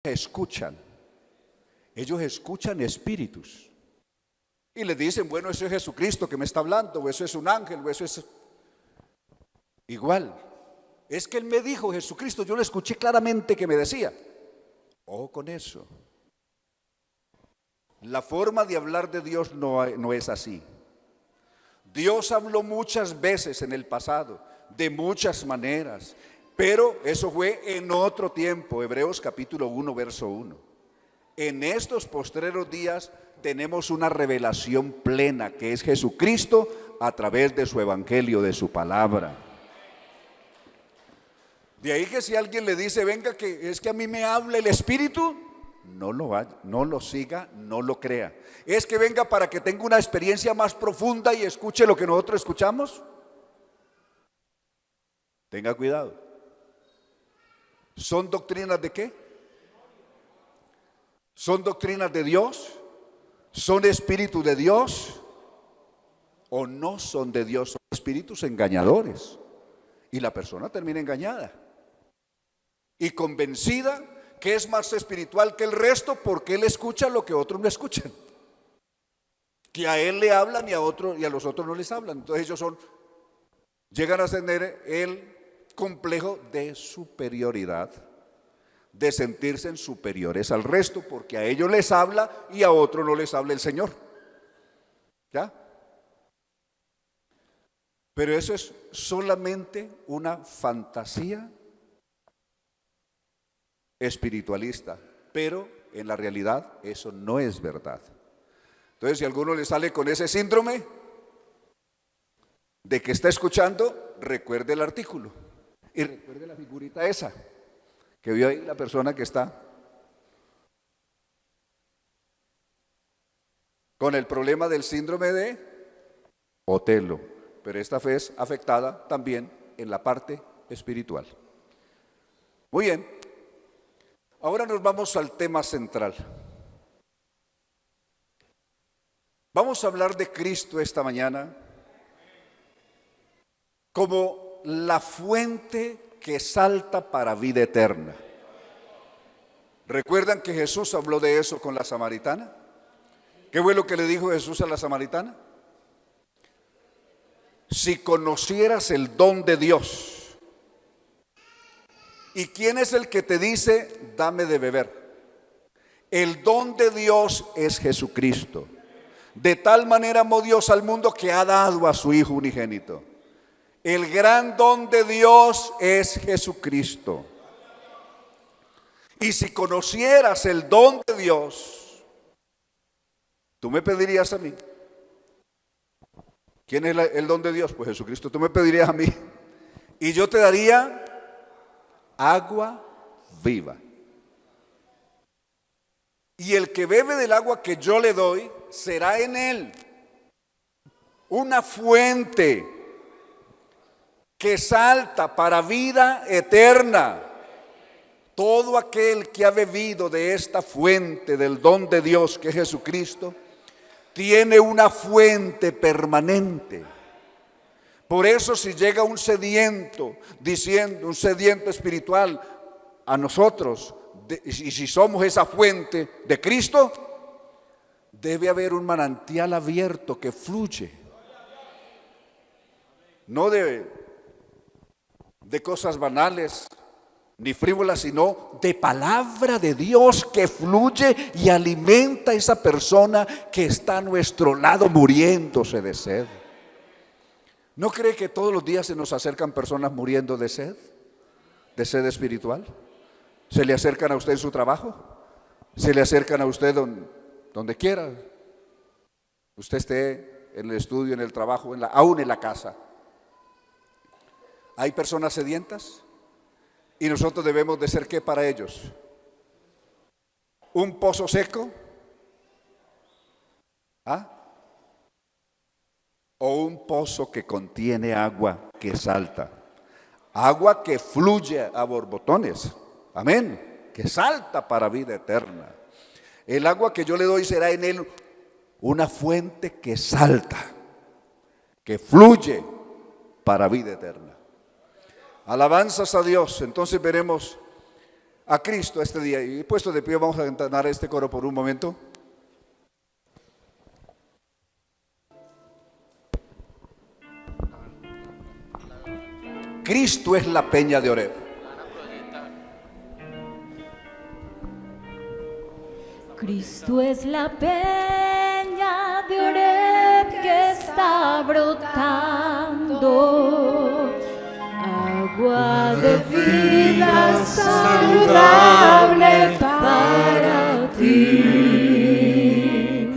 escuchan. Ellos escuchan espíritus. Y le dicen, bueno, eso es Jesucristo que me está hablando, o eso es un ángel, o eso es... Igual, es que Él me dijo, Jesucristo, yo lo escuché claramente que me decía. Ojo con eso. La forma de hablar de Dios no es así. Dios habló muchas veces en el pasado, de muchas maneras, pero eso fue en otro tiempo. Hebreos capítulo 1, verso 1. En estos postreros días tenemos una revelación plena, que es Jesucristo a través de su evangelio, de su palabra. De ahí que si alguien le dice, venga, que es que a mí me habla el Espíritu, no lo siga, no lo crea. Es que venga para que tenga una experiencia más profunda y escuche lo que nosotros escuchamos. Tenga cuidado. ¿Son doctrinas de qué? ¿Son doctrinas de Dios? ¿Son espíritus de Dios? ¿O no son de Dios? Son espíritus engañadores. Y la persona termina engañada y convencida que es más espiritual que el resto porque él escucha lo que otros no escuchan, que a él le hablan y a los otros no les hablan. Entonces ellos llegan a tener el complejo de superioridad, de sentirse superiores al resto, porque a ellos les habla y a otros no les habla el Señor. ¿Ya? Pero eso es solamente una fantasía espiritualista, pero en la realidad eso no es verdad. Entonces, si a alguno le sale con ese síndrome de que está escuchando, recuerde el artículo y recuerde la figurita esa que vio ahí, la persona que está con el problema del síndrome de Otelo, pero esta fe es afectada también en la parte espiritual. Muy bien. Ahora nos vamos al tema central. Vamos a hablar de Cristo esta mañana como la fuente que salta para vida eterna. ¿Recuerdan que Jesús habló de eso con la samaritana? ¿Qué fue lo que le dijo Jesús a la samaritana? Si conocieras el don de Dios. ¿Y quién es el que te dice, dame de beber? El don de Dios es Jesucristo. De tal manera amó Dios al mundo que ha dado a su Hijo unigénito. El gran don de Dios es Jesucristo. Y si conocieras el don de Dios, tú me pedirías a mí. ¿Quién es el don de Dios? Pues Jesucristo. Tú me pedirías a mí y yo te daría agua viva. Y el que bebe del agua que yo le doy, será en él una fuente que salta para vida eterna. Todo aquel que ha bebido de esta fuente del don de Dios que es Jesucristo, tiene una fuente permanente. Por eso si llega un sediento, diciendo, un sediento espiritual a nosotros, y si somos esa fuente de Cristo, debe haber un manantial abierto que fluye. No de cosas banales ni frívolas, sino de palabra de Dios que fluye y alimenta a esa persona que está a nuestro lado muriéndose de sed. ¿No cree que todos los días se nos acercan personas muriendo de sed espiritual? ¿Se le acercan a usted en su trabajo? ¿Se le acercan a usted donde quiera? Usted esté en el estudio, en el trabajo, aún en la casa. ¿Hay personas sedientas? Y nosotros debemos de ser ¿qué para ellos? ¿Un pozo seco? ¿Ah? O un pozo que contiene agua que salta, agua que fluye a borbotones, amén, que salta para vida eterna. El agua que yo le doy será en él una fuente que salta, que fluye para vida eterna. Alabanzas a Dios. Entonces veremos a Cristo este día. Y puesto de pie, vamos a entonar este coro por un momento. Cristo es la peña de Oreb. Cristo es la peña de Oreb que está brotando, agua de vida saludable para ti.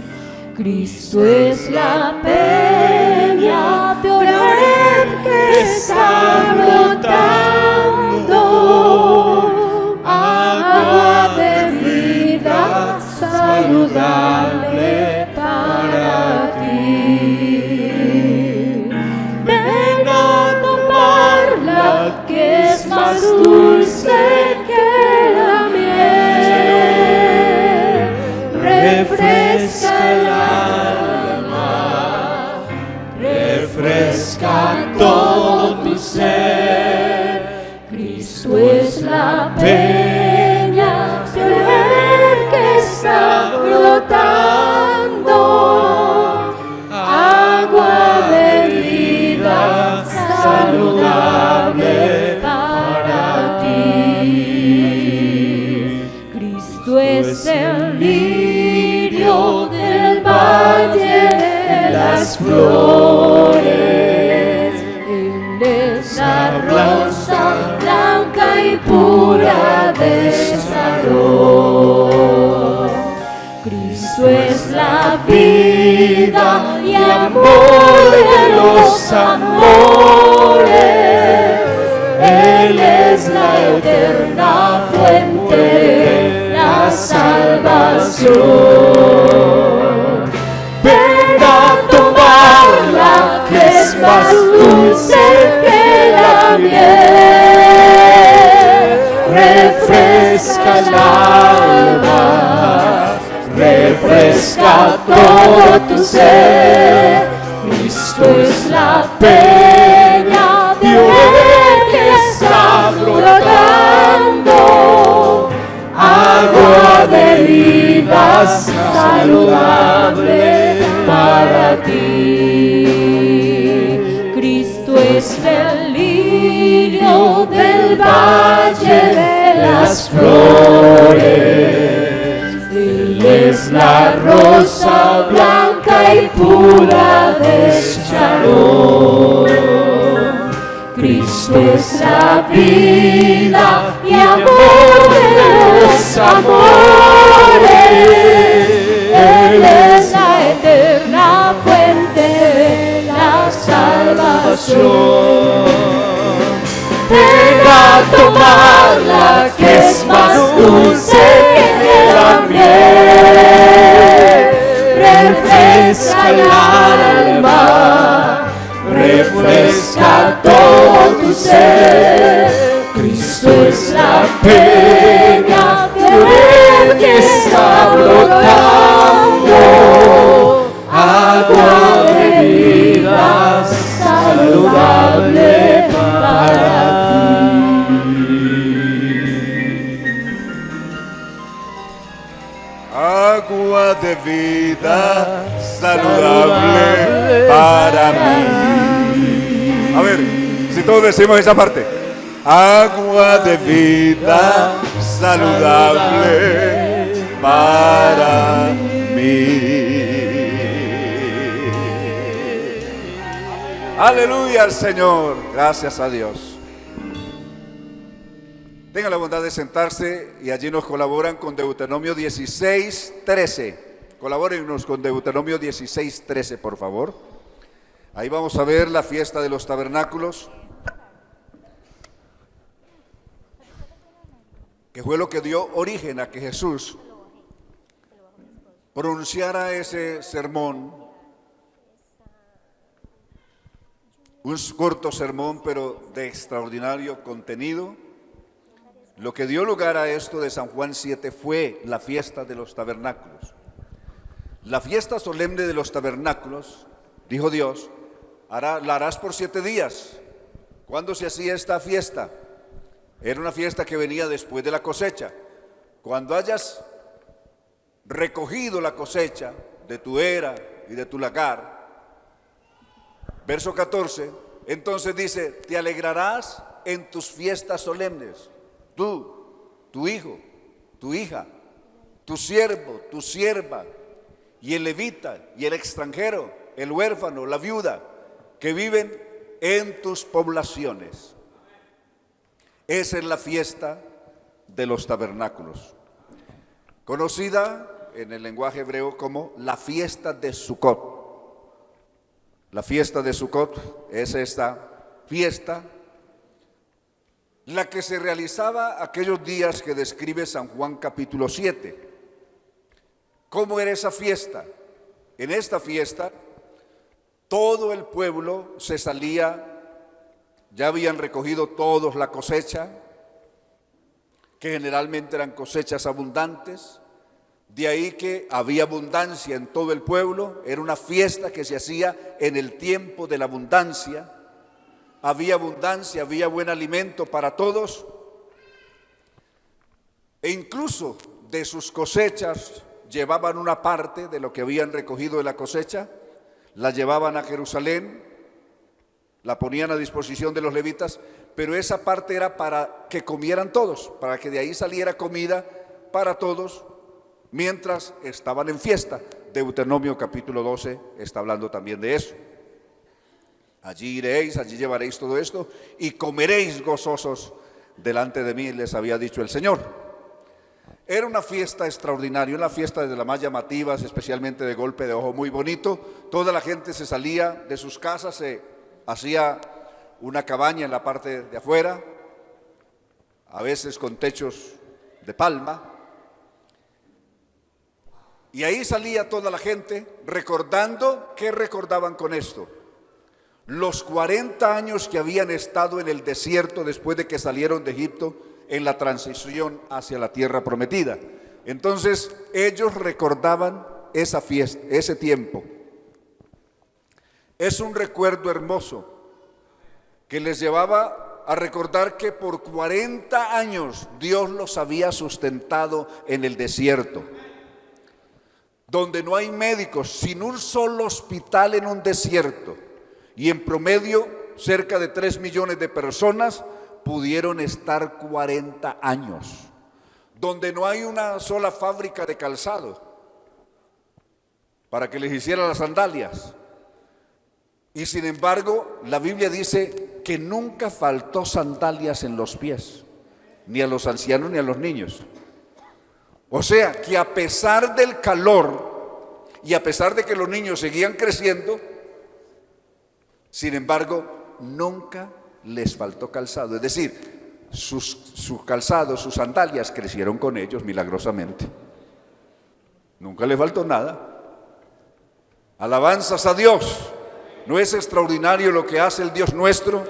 Cristo es la peña de Oreb que está brotando, agua de vida saludable para ti. Ven a tomarla, que es más dulce que la miel, refresca el alma, refresca todo tu ser. Cristo es la peña que está brotando, agua de vida saludable para ti. Cristo es el lirio del valle de las flores, Él es la rosa blanca y pura de Sarón. Cristo es la vida y amor de los amores, Él es la eterna fuente, la salvación. Ven a tomarla, que es más dulce que la miel, refresca el alma, refresca todo tu ser. Cristo es la peña de Oreb que está brotando, agua de vida saludable para ti. Cristo es el lirio del valle de las flores, Él es la rosa blanca y pura de Sharon. Cristo es la vida y amor de los amores, Él es la eterna fuente, la salvación. Ven a tomarla, que es más dulce que la miel, refresca el alma, refresca todo tu ser. Cristo es la peña de Oreb que está brotando, agua de vida saludable para ti. Agua de vida saludable para mí. A ver, si todos decimos esa parte. Agua de vida saludable para mí. Aleluya al Señor. Gracias a Dios. Tengan la bondad de sentarse y allí nos colaboran con Deuteronomio 16:13. Colabórennos con Deuteronomio 16:13, por favor. Ahí vamos a ver la fiesta de los tabernáculos, que fue lo que dio origen a que Jesús pronunciara ese sermón, un corto sermón pero de extraordinario contenido. Lo que dio lugar a esto de San Juan 7 fue la fiesta de los tabernáculos. La fiesta solemne de los tabernáculos, dijo Dios, la harás por 7 días. ¿Cuándo se hacía esta fiesta? Era una fiesta que venía después de la cosecha. Cuando hayas recogido la cosecha de tu era y de tu lagar, verso 14, entonces dice, te alegrarás en tus fiestas solemnes, tú, tu hijo, tu hija, tu siervo, tu sierva, y el levita, y el extranjero, el huérfano, la viuda, que viven en tus poblaciones. Esa es la fiesta de los tabernáculos, conocida en el lenguaje hebreo como la fiesta de Sucot. La fiesta de Sucot es esta fiesta, la que se realizaba aquellos días que describe San Juan capítulo 7. ¿Cómo era esa fiesta? En esta fiesta todo el pueblo se salía, ya habían recogido todos la cosecha, que generalmente eran cosechas abundantes, de ahí que había abundancia en todo el pueblo, era una fiesta que se hacía en el tiempo de la abundancia, había abundancia, había buen alimento para todos, e incluso de sus cosechas llevaban una parte de lo que habían recogido de la cosecha, la llevaban a Jerusalén, la ponían a disposición de los levitas, pero esa parte era para que comieran todos, para que de ahí saliera comida para todos mientras estaban en fiesta. Deuteronomio capítulo 12 está hablando también de eso. Allí iréis, allí llevaréis todo esto y comeréis gozosos delante de mí, les había dicho el Señor. Era una fiesta extraordinaria, una fiesta de las más llamativas, especialmente de golpe de ojo, muy bonito. Toda la gente se salía de sus casas, se hacía una cabaña en la parte de afuera, a veces con techos de palma, y ahí salía toda la gente recordando. ¿Qué recordaban con esto? Los 40 años que habían estado en el desierto después de que salieron de Egipto, en la transición hacia la tierra prometida. Entonces ellos recordaban esa fiesta, ese tiempo. Es un recuerdo hermoso que les llevaba a recordar que por 40 años Dios los había sustentado en el desierto, donde no hay médicos, sin un solo hospital en un desierto, y en promedio cerca de 3 millones de personas pudieron estar 40 años, donde no hay una sola fábrica de calzado para que les hicieran las sandalias. Y sin embargo, la Biblia dice que nunca faltó sandalias en los pies, ni a los ancianos ni a los niños. O sea, que a pesar del calor y a pesar de que los niños seguían creciendo, sin embargo, nunca les faltó calzado. Es decir, sus calzados, sus sandalias crecieron con ellos milagrosamente. Nunca les faltó nada. Alabanzas a Dios. ¿No es extraordinario lo que hace el Dios nuestro?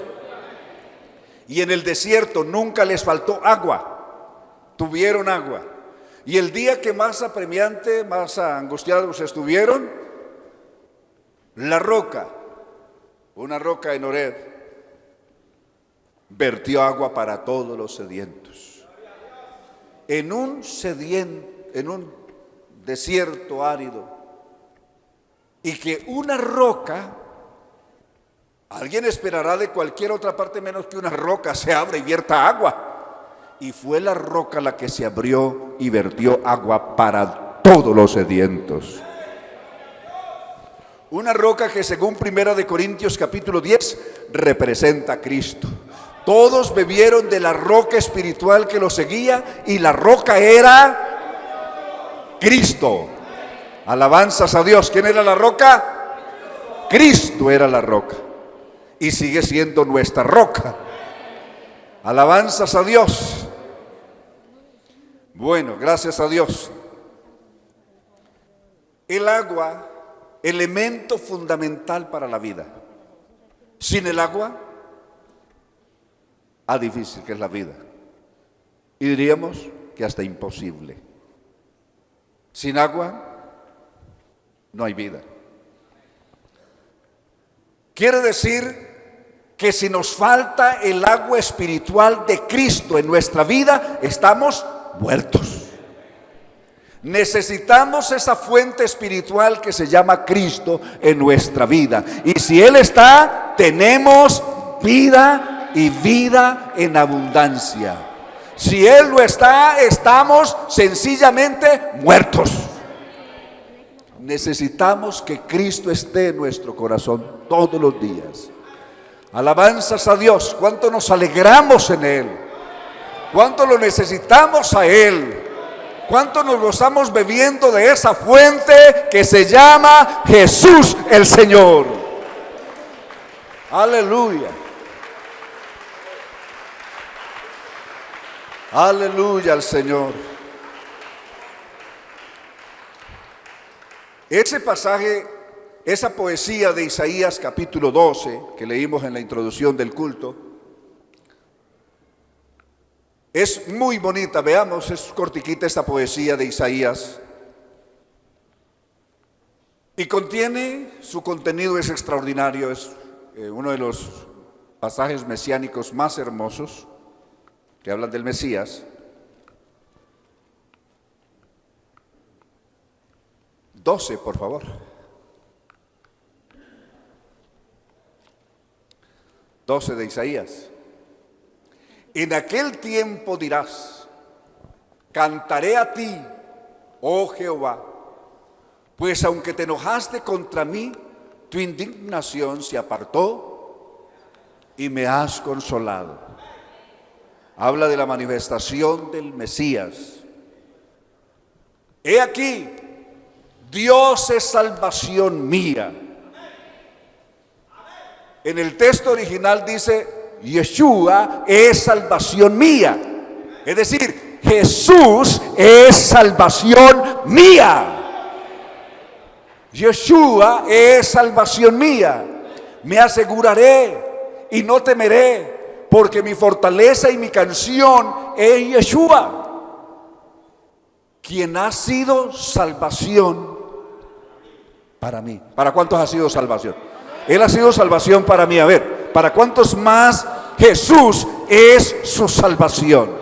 Y en el desierto nunca les faltó agua. Tuvieron agua. Y el día que más apremiante, más angustiados estuvieron, la roca, una roca en Horeb, vertió agua para todos los sedientos. En un desierto árido, y que una roca, alguien esperará de cualquier otra parte menos que una roca se abra y vierta agua. Y fue la roca la que se abrió y vertió agua para todos los sedientos. Una roca que según 1 Corintios capítulo 10 representa a Cristo. Todos bebieron de la roca espiritual que los seguía y la roca era Cristo. Alabanzas a Dios. ¿Quién era la roca? Cristo era la roca y sigue siendo nuestra roca. Alabanzas a Dios. Bueno, gracias a Dios. El agua, elemento fundamental para la vida. Sin el agua, difícil que es la vida. Y diríamos que hasta imposible. Sin agua, no hay vida. Quiere decir que si nos falta el agua espiritual de Cristo en nuestra vida, estamos muertos. Necesitamos esa fuente espiritual que se llama Cristo en nuestra vida. Y si Él está, tenemos vida y vida en abundancia. Si Él no está, estamos sencillamente muertos. Necesitamos que Cristo esté en nuestro corazón todos los días. Alabanzas a Dios. ¿Cuánto nos alegramos en Él? ¿Cuánto lo necesitamos a Él? ¿Cuánto nos gozamos bebiendo de esa fuente que se llama Jesús el Señor? Aleluya. Aleluya al Señor. Ese pasaje, esa poesía de Isaías capítulo 12 que leímos en la introducción del culto, es muy bonita. Veamos, es cortiquita esta poesía de Isaías. Y su contenido es extraordinario, es uno de los pasajes mesiánicos más hermosos que hablan del Mesías. 12, por favor. 12 de Isaías. En aquel tiempo dirás: cantaré a ti, oh Jehová, pues aunque te enojaste contra mí, tu indignación se apartó y me has consolado. Habla de la manifestación del Mesías. He aquí, Dios es salvación mía. En el texto original dice: Yeshua es salvación mía. Es decir, Jesús es salvación mía. Yeshua es salvación mía. Me aseguraré y no temeré, porque mi fortaleza y mi canción es Yeshua, quien ha sido salvación para mí. ¿Para cuántos ha sido salvación? Él ha sido salvación para mí. A ver, ¿para cuántos más Jesús es su salvación?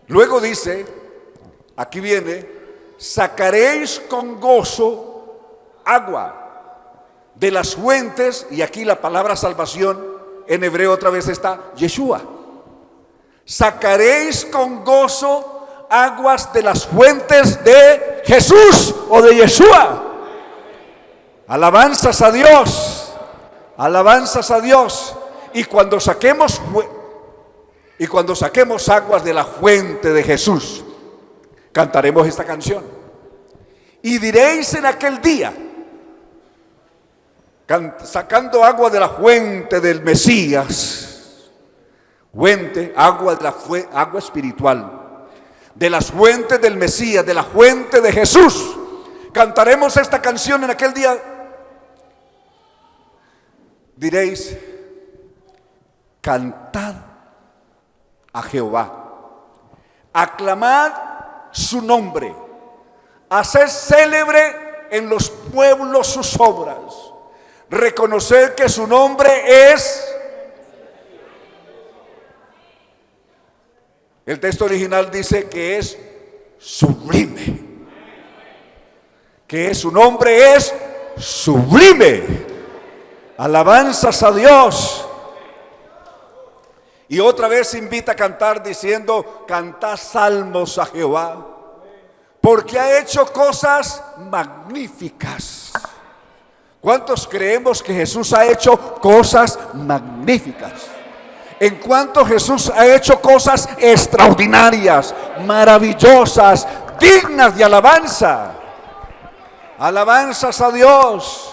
Luego dice, aquí viene: sacaréis con gozo agua de las fuentes. Y aquí la palabra salvación en hebreo otra vez está Yeshua. Sacaréis con gozo aguas de las fuentes de Jesús o de Yeshua. Alabanzas a Dios, alabanzas a Dios. Y cuando saquemos aguas de la fuente de Jesús, cantaremos esta canción. Y diréis en aquel día, sacando agua de la fuente del Mesías, agua espiritual, de las fuentes del Mesías, de la fuente de Jesús, cantaremos esta canción en aquel día. Diréis: cantad a Jehová, aclamad su nombre, haced célebre en los pueblos sus obras, reconocer que su nombre es. El texto original dice que es sublime, que su nombre es sublime. Alabanzas a Dios. Y otra vez invita a cantar diciendo: cantad salmos a Jehová, porque ha hecho cosas magníficas. ¿Cuántos creemos que Jesús ha hecho cosas magníficas? En cuanto Jesús ha hecho cosas extraordinarias, maravillosas, dignas de alabanza. Alabanzas a Dios.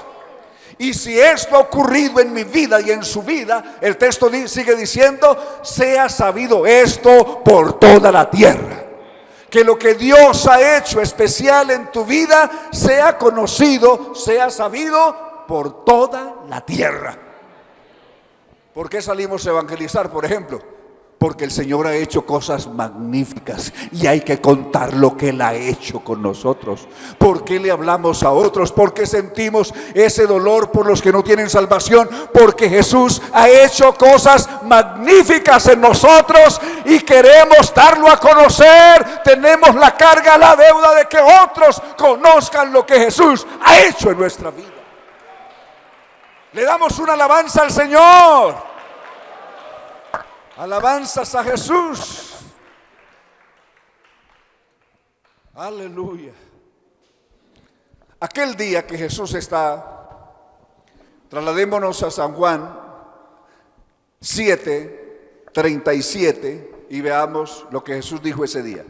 Y si esto ha ocurrido en mi vida y en su vida, el texto sigue diciendo: sea sabido esto por toda la tierra. Que lo que Dios ha hecho especial en tu vida sea conocido, sea sabido por toda la tierra. ¿Por qué salimos a evangelizar, por ejemplo? Porque el Señor ha hecho cosas magníficas y hay que contar lo que Él ha hecho con nosotros. ¿Por qué le hablamos a otros? Porque sentimos ese dolor por los que no tienen salvación. Porque Jesús ha hecho cosas magníficas en nosotros y queremos darlo a conocer. Tenemos la carga, la deuda de que otros conozcan lo que Jesús ha hecho en nuestra vida. Le damos una alabanza al Señor. Alabanzas a Jesús. Aleluya. Aquel día que Jesús está, trasladémonos a San Juan 7:37 y veamos lo que Jesús dijo ese día.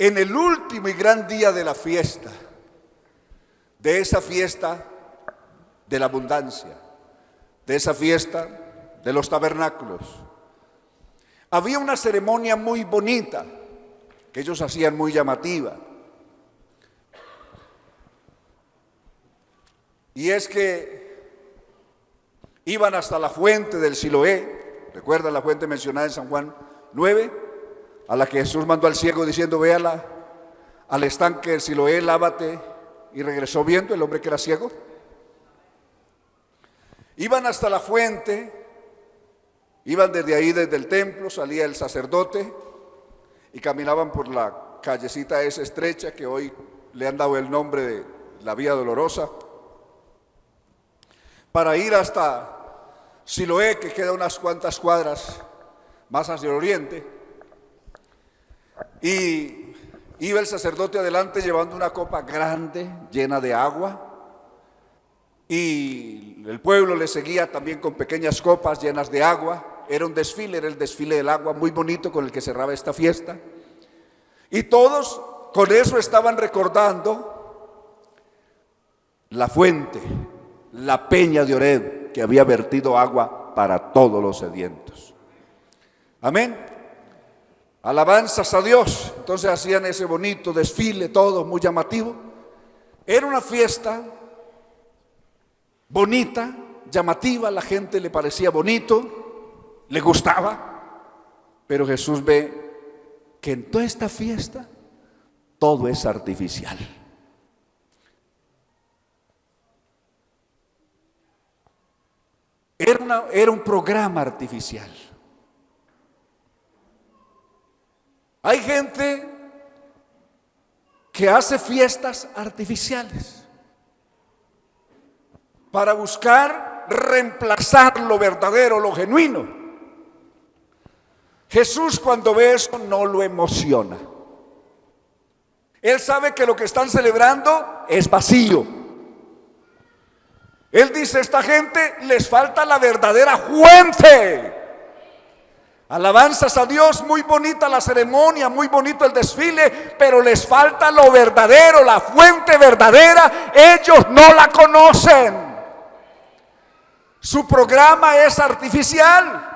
En el último y gran día de la fiesta, de esa fiesta de la abundancia, de esa fiesta de los tabernáculos, había una ceremonia muy bonita que ellos hacían, muy llamativa. Y es que iban hasta la fuente del Siloé. ¿Recuerdan la fuente mencionada en San Juan 9? A la que Jesús mandó al ciego diciendo: véala al estanque del Siloé, lávate. Y regresó viendo el hombre que era ciego. Iban hasta la fuente, iban desde ahí, desde el templo, salía el sacerdote y caminaban por la callecita esa estrecha que hoy le han dado el nombre de la Vía Dolorosa, para ir hasta Siloé, que queda unas cuantas cuadras más hacia el oriente. Y iba el sacerdote adelante llevando una copa grande llena de agua, y el pueblo le seguía también con pequeñas copas llenas de agua. Era un desfile, era el desfile del agua muy bonito con el que cerraba esta fiesta. Y todos con eso estaban recordando la fuente, la peña de Oreb, que había vertido agua para todos los sedientos. Amén. Alabanzas a Dios. Entonces hacían ese bonito desfile, todo muy llamativo. Era una fiesta bonita, llamativa, la gente le parecía bonito, le gustaba. Pero Jesús ve que en toda esta fiesta todo es artificial. Era un programa artificial. Hay gente que hace fiestas artificiales para buscar reemplazar lo verdadero, lo genuino. Jesús, cuando ve eso, no lo emociona. Él sabe que lo que están celebrando es vacío. Él dice: esta gente les falta la verdadera fuente. Alabanzas a Dios, muy bonita la ceremonia, muy bonito el desfile, pero les falta lo verdadero, la fuente verdadera. Ellos no la conocen. Su programa es artificial.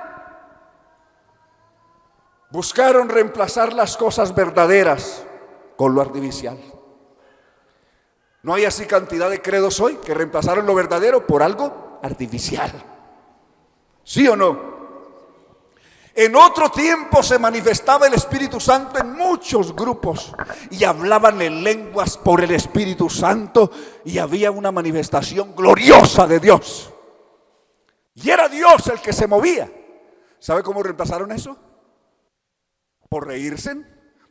Buscaron reemplazar las cosas verdaderas con lo artificial. ¿No hay así cantidad de credos hoy que reemplazaron lo verdadero por algo artificial? ¿Sí o no? En otro tiempo se manifestaba el Espíritu Santo en muchos grupos y hablaban en lenguas por el Espíritu Santo, y había una manifestación gloriosa de Dios. Y era Dios el que se movía. ¿Sabe cómo reemplazaron eso? Por reírse,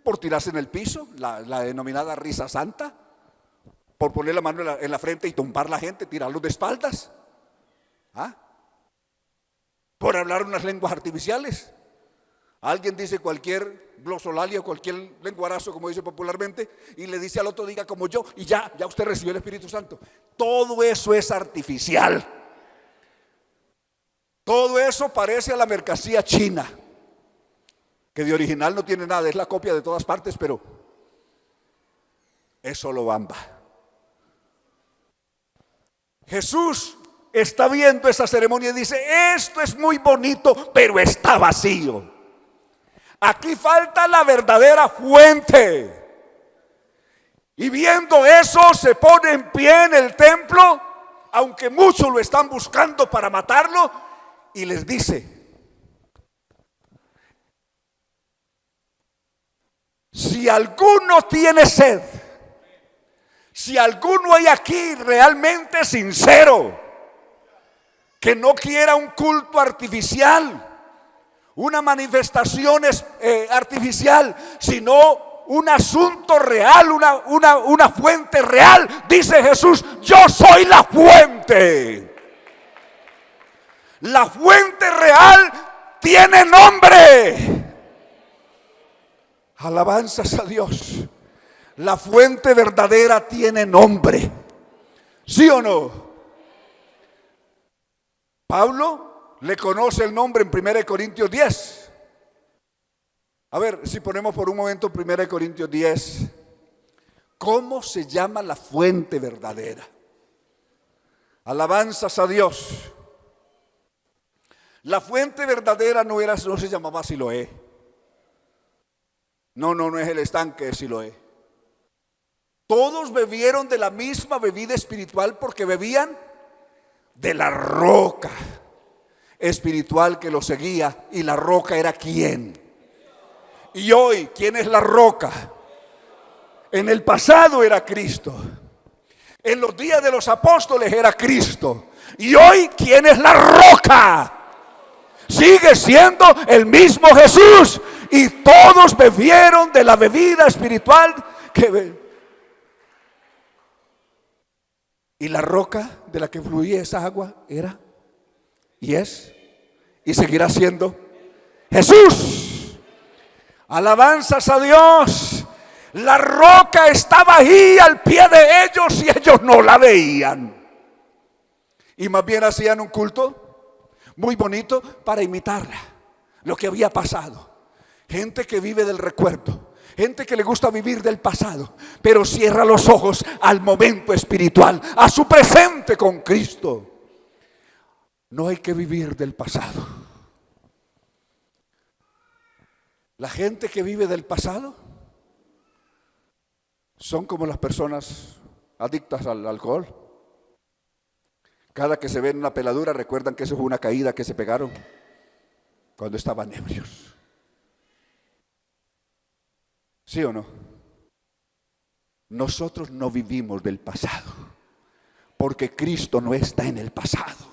por tirarse en el piso, la denominada risa santa, por poner la mano en la frente y tumbar la gente, tirarlos de espaldas. Por hablar unas lenguas artificiales. Alguien dice cualquier glosolalia o cualquier lenguarazo, como dice popularmente, y le dice al otro: diga como yo, y ya usted recibió el Espíritu Santo. Todo eso es artificial. Todo eso parece a la mercancía china, que de original no tiene nada, es la copia de todas partes, pero es solo bamba. Jesús está viendo esa ceremonia y dice: esto es muy bonito, pero está vacío. Aquí falta la verdadera fuente. Y viendo eso, se pone en pie en el templo, aunque muchos lo están buscando para matarlo, y les dice: si alguno tiene sed, si alguno hay aquí realmente sincero, que no quiera un culto artificial, una manifestación artificial, sino un asunto real, una fuente real, dice Jesús: yo soy la fuente. La fuente real tiene nombre. Alabanzas a Dios. La fuente verdadera tiene nombre. ¿Sí o no? Pablo le conoce el nombre en 1 Corintios 10. A ver, si ponemos por un momento 1 Corintios 10. ¿Cómo se llama la fuente verdadera? Alabanzas a Dios. La fuente verdadera no se llamaba Siloé. No es el estanque de Siloé. Todos bebieron de la misma bebida espiritual porque bebían de la roca espiritual que los seguía. Y la roca era ¿quién? Y hoy, ¿quién es la roca? En el pasado era Cristo. En los días de los apóstoles era Cristo. Y hoy, ¿quién es la roca? Sigue siendo el mismo Jesús. Y todos bebieron de la bebida espiritual y la roca de la que fluía esa agua era y es y seguirá siendo Jesús. Alabanzas a Dios. La roca estaba ahí al pie de ellos y ellos no la veían. Y más bien hacían un culto muy bonito para imitarla, lo que había pasado. Gente que vive del recuerdo, gente que le gusta vivir del pasado, pero cierra los ojos al momento espiritual, a su presente con Cristo. No hay que vivir del pasado. La gente que vive del pasado son como las personas adictas al alcohol. Cada que se ven una peladura recuerdan que eso fue una caída que se pegaron cuando estaban ebrios. ¿Sí o no? Nosotros no vivimos del pasado, porque Cristo no está en el pasado.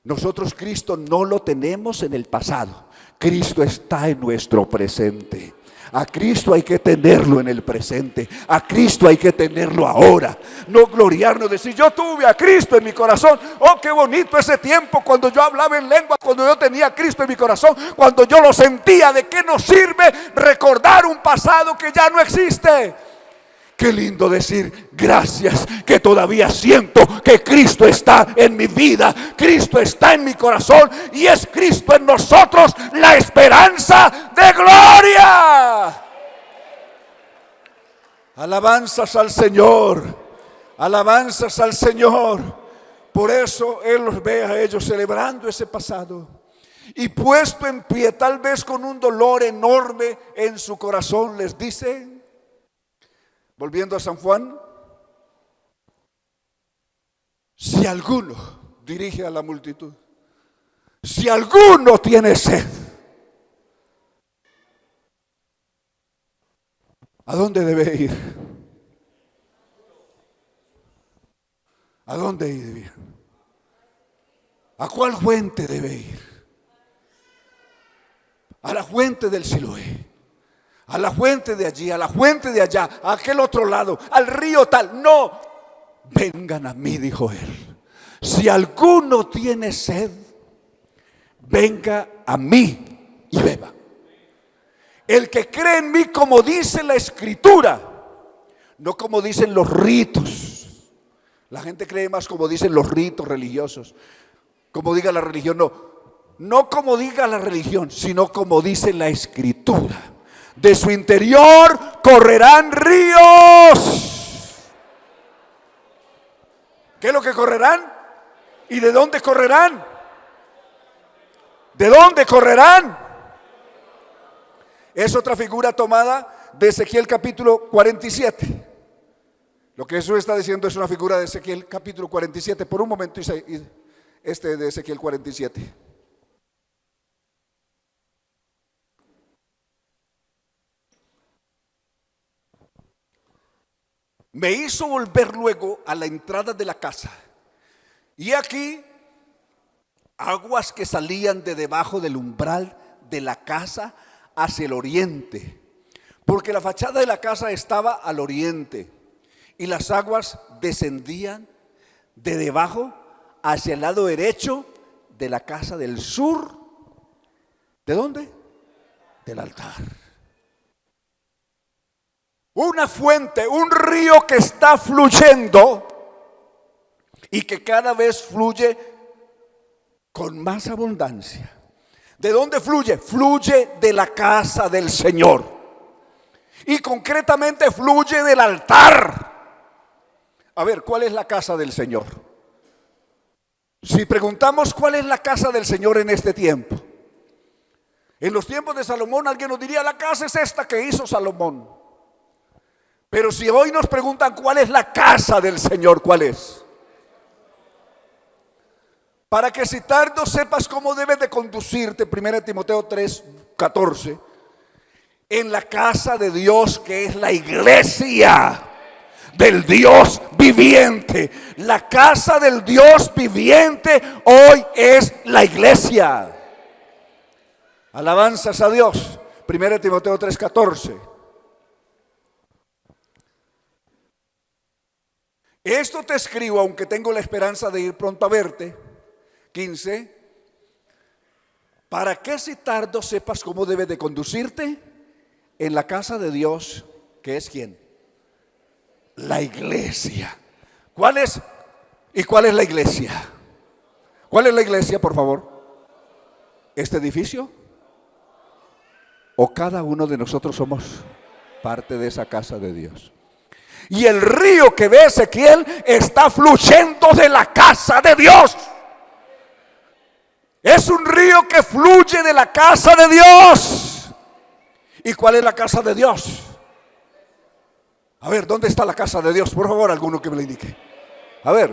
Nosotros Cristo no lo tenemos en el pasado. Cristo está en nuestro presente. A Cristo hay que tenerlo en el presente. A Cristo hay que tenerlo ahora. No gloriarnos, decir: yo tuve a Cristo en mi corazón. Oh, qué bonito ese tiempo cuando yo hablaba en lengua, cuando yo tenía a Cristo en mi corazón, cuando yo lo sentía. ¿De qué nos sirve recordar un pasado que ya no existe? Qué lindo decir: gracias, que todavía siento que Cristo está en mi vida, Cristo está en mi corazón y es Cristo en nosotros la esperanza de gloria. Alabanzas al Señor, alabanzas al Señor. Por eso Él los ve a ellos celebrando ese pasado y puesto en pie, tal vez con un dolor enorme en su corazón, les dice, volviendo a San Juan: si alguno, dirige a la multitud, si alguno tiene sed, ¿a dónde debe ir? ¿A dónde debe ir? ¿A cuál fuente debe ir? A la fuente del Siloé, a la fuente de allí, a la fuente de allá, a aquel otro lado, al río tal. No, vengan a mí, dijo Él. Si alguno tiene sed, venga a mí y beba. El que cree en mí, como dice la Escritura, no como dicen los ritos. La gente cree más como dicen los ritos religiosos, como diga la religión. No como diga la religión, sino como dice la Escritura. De su interior correrán ríos. ¿Qué es lo que correrán? ¿Y de dónde correrán? ¿De dónde correrán? Es otra figura tomada de Ezequiel capítulo 47. Lo que Jesús está diciendo es una figura de Ezequiel capítulo 47. Por un momento, de Ezequiel 47. me hizo volver luego a la entrada de la casa. Y aquí aguas que salían de debajo del umbral de la casa hacia el oriente, porque la fachada de la casa estaba al oriente, y las aguas descendían de debajo hacia el lado derecho de la casa del sur. ¿De dónde? Del altar. Una fuente, un río que está fluyendo y que cada vez fluye con más abundancia. ¿De dónde fluye? Fluye de la casa del Señor. Y concretamente fluye del altar. A ver, ¿cuál es la casa del Señor? Si preguntamos cuál es la casa del Señor en este tiempo, en los tiempos de Salomón alguien nos diría: la casa es esta que hizo Salomón. Pero si hoy nos preguntan cuál es la casa del Señor, ¿cuál es? Para que si tardo sepas cómo debes de conducirte, 1 Timoteo 3:14, en la casa de Dios, que es la iglesia del Dios viviente. La casa del Dios viviente hoy es la iglesia. Alabanzas a Dios. 1 Timoteo 3:14. Esto te escribo, aunque tengo la esperanza de ir pronto a verte. 15. Para que si tardo sepas cómo debes de conducirte en la casa de Dios, que es ¿quién? La iglesia. ¿Cuál es? ¿Y cuál es la iglesia? ¿Cuál es la iglesia, por favor? ¿Este edificio? ¿O cada uno de nosotros somos parte de esa casa de Dios? Y el río que ve Ezequiel está fluyendo de la casa de Dios. Es un río que fluye de la casa de Dios. ¿Y cuál es la casa de Dios? A ver, ¿dónde está la casa de Dios? Por favor, alguno que me lo indique. A ver,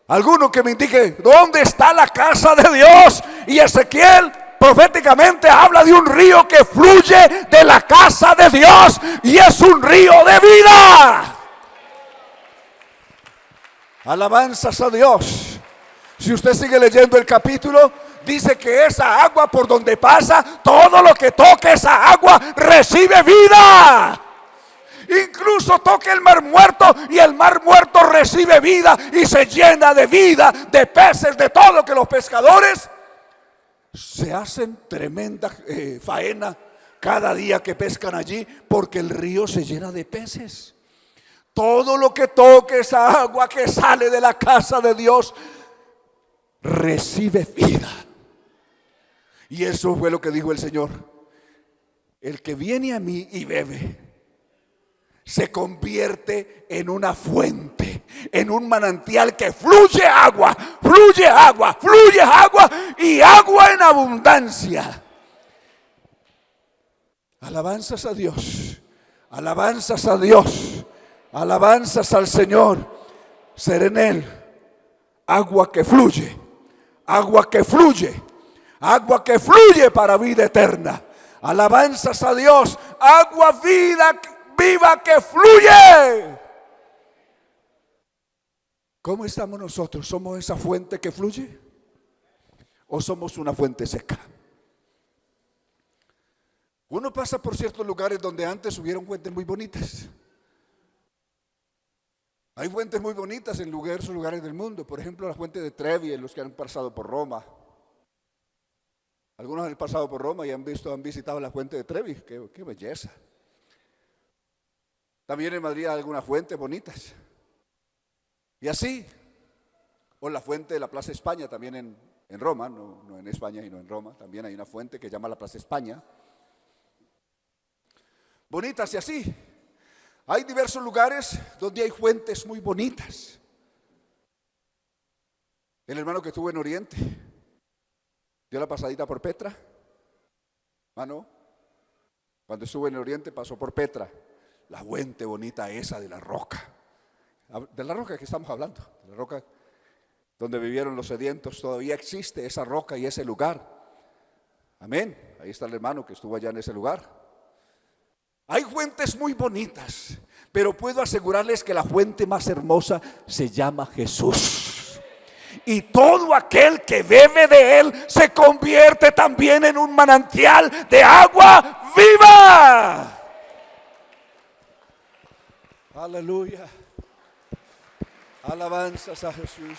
alguno que me indique dónde está la casa de Dios. Y Ezequiel proféticamente habla de un río que fluye de la casa de Dios, y es un río de vida. Alabanzas a Dios. Si usted sigue leyendo el capítulo, dice que esa agua por donde pasa, todo lo que toque esa agua recibe vida. Incluso toque el mar muerto y el mar muerto recibe vida y se llena de vida, de peces, de todo lo que los pescadores se hacen tremenda faena cada día que pescan allí, porque el río se llena de peces. Todo lo que toque esa agua que sale de la casa de Dios recibe vida. Y eso fue lo que dijo el Señor: el que viene a mí y bebe se convierte en una fuente, en un manantial que fluye agua, fluye agua, fluye agua, y agua en abundancia. Alabanzas a Dios, alabanzas a Dios, alabanzas al Señor. Ser en Él agua que fluye, agua que fluye, agua que fluye para vida eterna. Alabanzas a Dios, agua viva que fluye. ¿Cómo estamos nosotros? ¿Somos esa fuente que fluye o somos una fuente seca? Uno pasa por ciertos lugares donde antes hubieron fuentes muy bonitas. Hay fuentes muy bonitas en diversos lugares del mundo. Por ejemplo, la fuente de Trevi, los que han pasado por Roma. Algunos han pasado por Roma y han visitado la fuente de Trevi. Qué belleza. También en Madrid hay algunas fuentes bonitas. Y así, o la fuente de la Plaza España, también en Roma, no en España, sino en Roma. También hay una fuente que se llama la Plaza España. Bonitas y así. Hay diversos lugares donde hay fuentes muy bonitas. El hermano que estuvo en Oriente dio la pasadita por Petra. Hermano, cuando estuvo en Oriente pasó por Petra, la fuente bonita esa de la roca. De la roca que estamos hablando, de la roca donde vivieron los sedientos. Todavía existe esa roca y ese lugar. Amén. Ahí está el hermano que estuvo allá en ese lugar. Hay fuentes muy bonitas, Pero puedo asegurarles que la fuente más hermosa se llama Jesús. Y todo aquel que bebe de él se convierte también en un manantial de agua viva. Aleluya. Alabanzas a Jesús.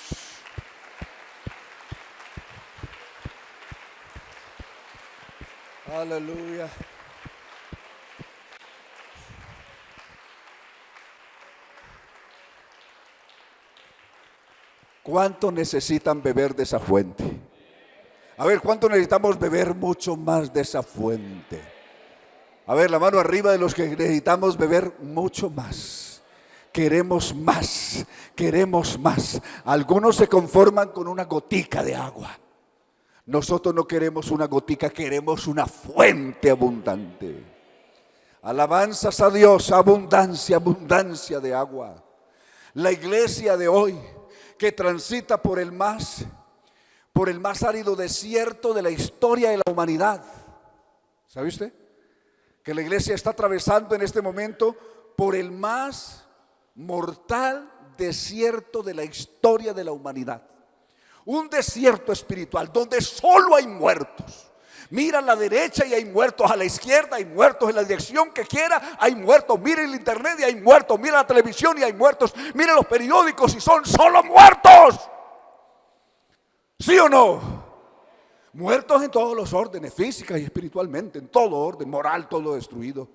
Aleluya. ¿Cuánto necesitan beber de esa fuente? A ver, ¿cuánto necesitamos beber mucho más de esa fuente? A ver, la mano arriba de los que necesitamos beber mucho más. Queremos más, queremos más. Algunos se conforman con una gotica de agua. Nosotros no queremos una gotica, queremos una fuente abundante. Alabanzas a Dios, abundancia, abundancia de agua. La iglesia de hoy que transita por el más árido desierto de la historia de la humanidad. ¿Sabe usted? Que la iglesia está atravesando en este momento por el más mortal desierto de la historia de la humanidad. Un desierto espiritual donde solo hay muertos. Mira a la derecha y hay muertos, a la izquierda hay muertos, en la dirección que quiera hay muertos. Mira el internet y hay muertos, mira la televisión y hay muertos, mira los periódicos y son solo muertos. ¿Sí o no? Muertos en todos los órdenes, física y espiritualmente, en todo orden, moral, todo destruido.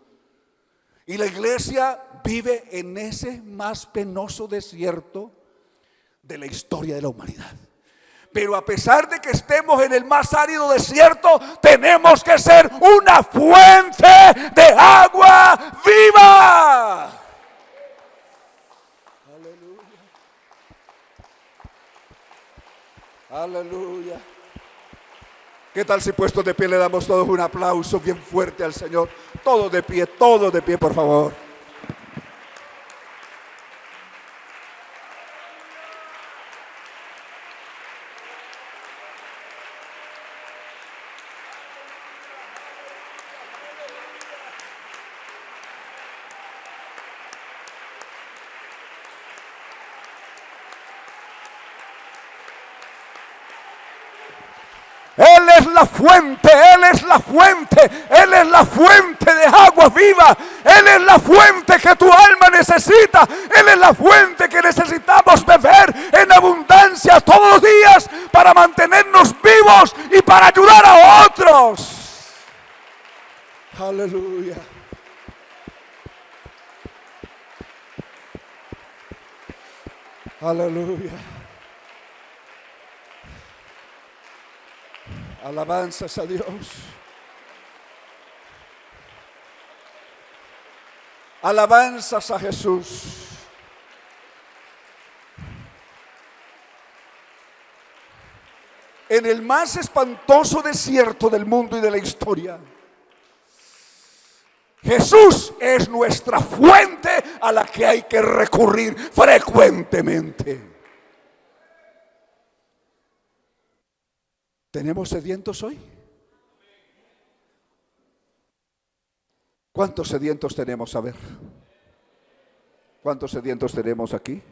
Y la iglesia vive en ese más penoso desierto de la historia de la humanidad. Pero a pesar de que estemos en el más árido desierto, tenemos que ser una fuente de agua viva. Aleluya. Aleluya. ¿Qué tal si puestos de pie le damos todos un aplauso bien fuerte al Señor? Todos de pie, por favor. Él es la fuente, Él es la fuente, Él es la fuente de agua viva, Él es la fuente que tu alma necesita, Él es la fuente que necesitamos beber en abundancia todos los días para mantenernos vivos y para ayudar a otros. Aleluya. Aleluya. Alabanzas a Dios. Alabanzas a Jesús. En el más espantoso desierto del mundo y de la historia, Jesús es nuestra fuente a la que hay que recurrir frecuentemente. ¿Tenemos sedientos hoy? ¿Cuántos sedientos tenemos? A ver. ¿Cuántos sedientos tenemos aquí?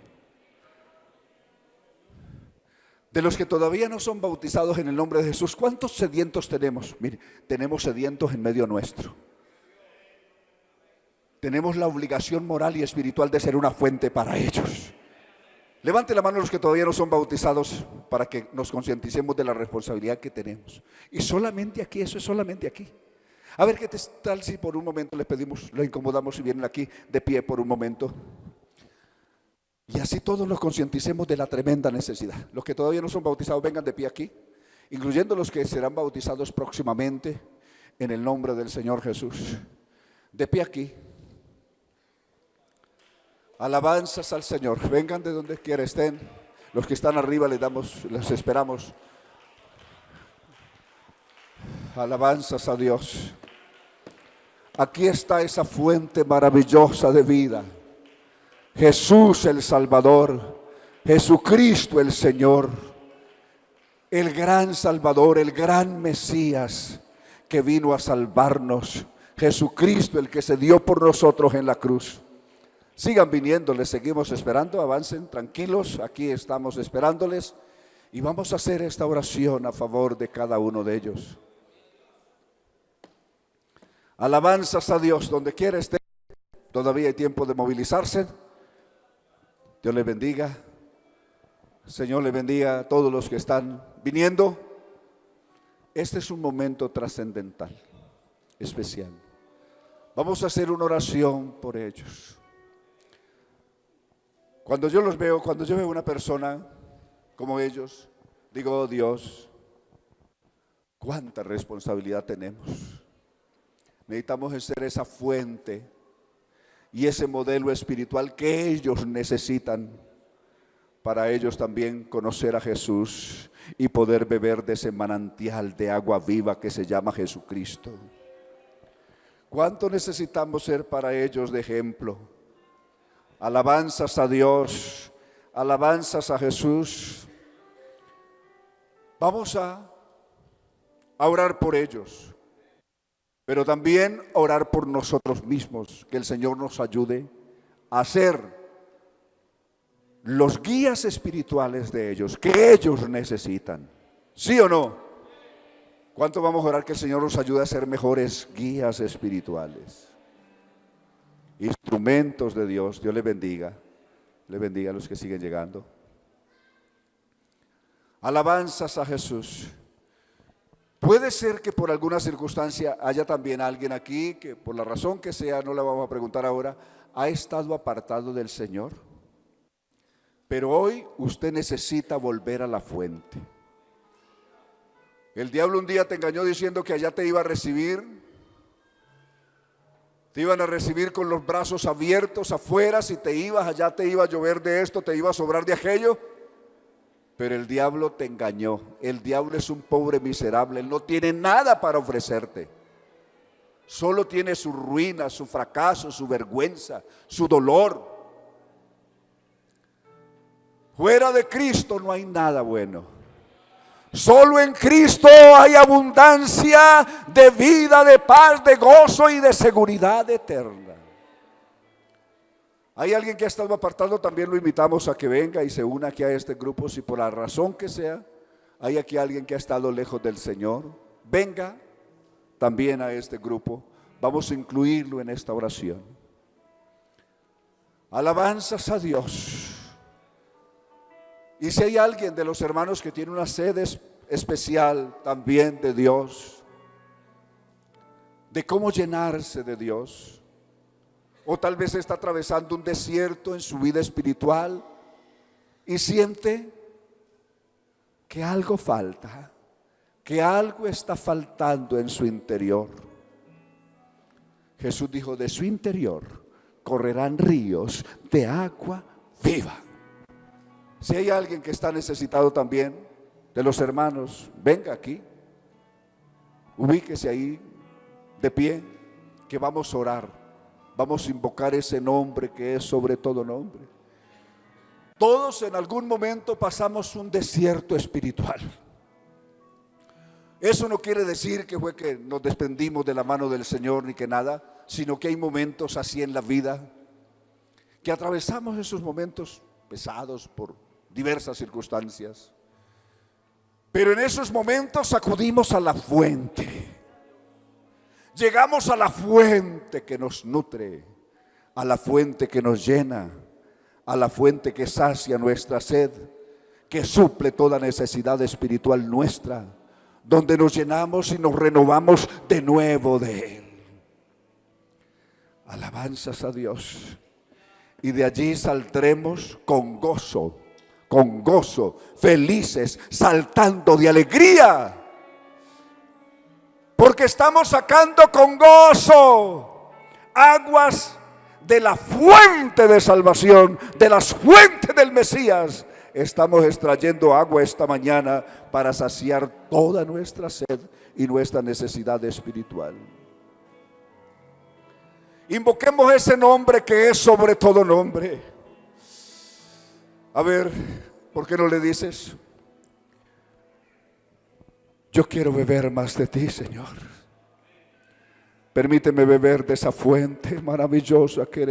De los que todavía no son bautizados en el nombre de Jesús, ¿cuántos sedientos tenemos? Mire, tenemos sedientos en medio nuestro. Tenemos la obligación moral y espiritual de ser una fuente para ellos. Levante la mano los que todavía no son bautizados para que nos concienticemos de la responsabilidad que tenemos. Y solamente aquí, eso es solamente aquí. A ver, ¿qué tal si por un momento les pedimos, lo incomodamos y vienen aquí de pie por un momento? Y así todos nos concienticemos de la tremenda necesidad. Los que todavía no son bautizados, vengan de pie aquí, incluyendo los que serán bautizados próximamente en el nombre del Señor Jesús. De pie aquí. Alabanzas al Señor. Vengan de donde quiera estén. Los que están arriba les esperamos. Alabanzas a Dios. Aquí está esa fuente maravillosa de vida. Jesús el Salvador. Jesucristo el Señor. El gran Salvador, el gran Mesías que vino a salvarnos. Jesucristo el que se dio por nosotros en la cruz. Sigan viniendo, les seguimos esperando, avancen tranquilos, aquí estamos esperándoles y vamos a hacer esta oración a favor de cada uno de ellos. Alabanzas a Dios, donde quiera esté, todavía hay tiempo de movilizarse. Dios les bendiga, Señor le bendiga a todos los que están viniendo. Este es un momento trascendental, especial. Vamos a hacer una oración por ellos. Cuando yo los veo, cuando yo veo una persona como ellos, digo, oh Dios, cuánta responsabilidad tenemos. Necesitamos ser esa fuente y ese modelo espiritual que ellos necesitan para ellos también conocer a Jesús y poder beber de ese manantial de agua viva que se llama Jesucristo. ¿Cuánto necesitamos ser para ellos de ejemplo? Alabanzas a Dios, alabanzas a Jesús. Vamos a orar por ellos, pero también orar por nosotros mismos, que el Señor nos ayude a ser los guías espirituales de ellos, que ellos necesitan. ¿Sí o no? ¿Cuánto vamos a orar que el Señor nos ayude a ser mejores guías espirituales? Instrumentos de Dios. Dios les bendiga. Le bendiga a los que siguen llegando. Alabanzas a Jesús. Puede ser que por alguna circunstancia haya también alguien aquí que por la razón que sea, no le vamos a preguntar ahora, ha estado apartado del Señor. Pero hoy usted necesita volver a la fuente. El diablo un día te engañó diciendo que allá te iba a recibir. Te iban a recibir con los brazos abiertos afuera, si te ibas, allá te iba a llover de esto, te iba a sobrar de aquello. Pero el diablo te engañó. El diablo es un pobre miserable, él no tiene nada para ofrecerte. Solo tiene su ruina, su fracaso, su vergüenza, su dolor. Fuera de Cristo no hay nada bueno. Solo en Cristo hay abundancia de vida, de paz, de gozo y de seguridad eterna. Hay alguien que ha estado apartado, también lo invitamos a que venga y se una aquí a este grupo. Si por la razón que sea, hay aquí alguien que ha estado lejos del Señor, venga también a este grupo. Vamos a incluirlo en esta oración. Alabanzas a Dios. Y si hay alguien de los hermanos que tiene una sed especial también de Dios, de cómo llenarse de Dios, o tal vez está atravesando un desierto en su vida espiritual y siente que algo falta, que algo está faltando en su interior. Jesús dijo, de su interior correrán ríos de agua viva. Si hay alguien que está necesitado también de los hermanos, venga aquí, ubíquese ahí de pie, que vamos a orar, vamos a invocar ese nombre que es sobre todo nombre. Todos en algún momento pasamos un desierto espiritual. Eso no quiere decir que fue que nos desprendimos de la mano del Señor ni que nada, sino que hay momentos así en la vida, que atravesamos esos momentos pesados por diversas circunstancias, pero en esos momentos acudimos a la fuente, llegamos a la fuente que nos nutre, a la fuente que nos llena, a la fuente que sacia nuestra sed, que suple toda necesidad espiritual nuestra, donde nos llenamos y nos renovamos de nuevo de Él. Alabanzas a Dios. Y de allí saldremos con gozo, felices, saltando de alegría, porque estamos sacando con gozo aguas de la fuente de salvación, de las fuentes del Mesías. Estamos extrayendo agua esta mañana para saciar toda nuestra sed y nuestra necesidad espiritual. Invoquemos ese nombre que es sobre todo nombre. A ver, ¿por qué no le dices? Yo quiero beber más de ti, Señor. Permíteme beber de esa fuente maravillosa que eres.